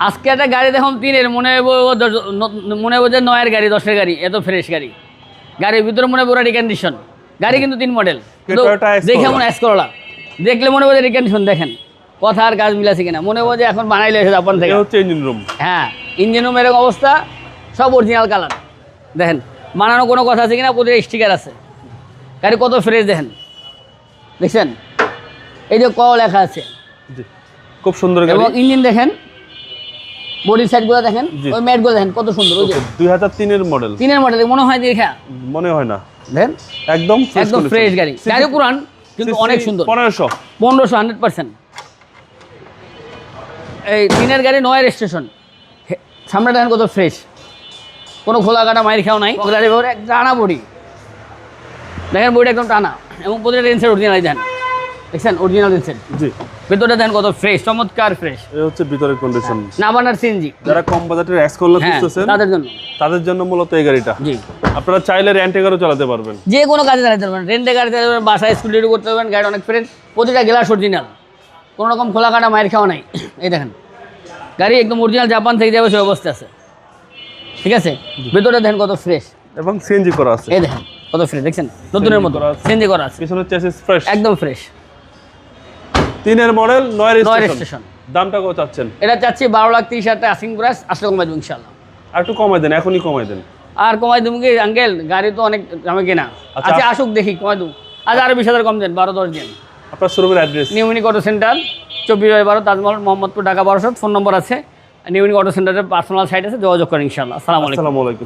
আজকে একটা গাড়ি দেখুন 3-এর মনে হইব যে 9-এর গাড়ি 10-এর গাড়ি, এত ফ্রেশ গাড়ি। গাড়ির ভিতরে মনে হয় পুরো রিকন্ডিশন। গাড়ি কিন্তু 3 মডেল, দেখে মনে এস করলা, দেখলে মনে হয় যে রিকন্ডিশন। দেখেন কথা আর কাজ মিলাছে কিনা, মনে হয় যে এখন বানাইলে এসে জাপান থেকে। হচ্ছে ইঞ্জিন রুম। হ্যাঁ, ইঞ্জিন রুম এরকম অবস্থা, সব অরিজিনাল কালার। দেখেন বানানো কোনো কথা আছে কিনা, প্রতিটা স্টিকার আছে। গাড়ি কত ফ্রেশ দেখেন, দেখছেন এই যে ক লেখা আছে, খুব সুন্দর গাড়ি। এবং ইঞ্জিন দেখেন, বডির সাইডগুলো দেখেন, ওই ম্যাটগুলো দেখেন কত সুন্দর। ওই যে 2003 এর মডেল, 3-এর মডেল মনে হয় দেখা, মনে হয় না। দেখেন একদম ফ্রেশ গাড়ি। গাড়ি পুরান কিন্তু অনেক সুন্দর। 1500 100%। এই 3-এর গাড়ি 9 রেজিস্ট্রেশন। সামনে দেখেন কত ফ্রেশ, কোনো খোলা কাটা মাইর খাও নাই। গাড়ি ভরে টানা বডি, দেখেন বডিটা একদম টানা, এবং প্রতিটা রেঞ্জের অরিজিনাল দেখেন, দেখছেন অরিজিনাল রেঞ্জের। জি, ভেতরটা দেখেন কত ফ্রেশ, চমৎকার ফ্রেশ। এই হচ্ছে ভিতরের কন্ডিশন। নাভানার সিএনজি, যারা কম বাজেটের এক্স করলা খুঁজতেছেন তাদের জন্য মূলত এই গাড়িটা। জি, আপনারা চাইলে রেন্টে গাড়ি চালাতে পারবেন, যে কোনো কাজে চালাতে পারবেন, রেন্টে গাড়ি চালাতে পারবেন, বাসায় স্কুটি করতে পারবেন। গাড়ি অনেক ফ্রেশ, প্রতিটা গ্লাস অরিজিনাল, কোনো রকম খোলা কাটা মায়ের খাওয়া নাই। এই দেখেন গাড়ি একদম অরিজিনাল, জাপান থেকে যাবে সেই অবস্থা আছে। ঠিক আছে, ভেতরটা দেখেন কত ফ্রেশ, এবং সিএনজি করা আছে। এই দেখেন কত ফ্রেশ, দেখছেন নতুনের মতো সিএনজি করা আছে। পিছনের চেসিস ফ্রেশ, একদম ফ্রেশ। 3-এর মডেল 9 রেজিস্ট্রেশন। রেজিস্ট্রেশন। দামটা কত চাচ্ছেন? এটা চাচ্ছি 12,30,000 টাকা আস্কিং প্রাইস, আসলে কমাই দেবো ইনশাআল্লাহ। আর একটু কমাই দেন, এখনই কমাই দেন। আর কমাই দেবো কি আঙ্কেল, গাড়ি তো অনেক দামে কেনা। আচ্ছা আসুক দেখি কমাই দেবো। আজ আরো 20,000 কম দেন, 12-10 দিন। আপনার শোরুমের address? New unique auto centre, 24/12 Taj Mahal, Mohammadpur, Dhaka 1200। Phone নম্বর আছে, নিউ ইউনিক অটো সেন্টারের পার্সোনাল সাইট আছে, যোগাযোগ করেন ইনশাআল্লাহ। আসসালামু আলাইকুম। আসসালামু আলাইকুম।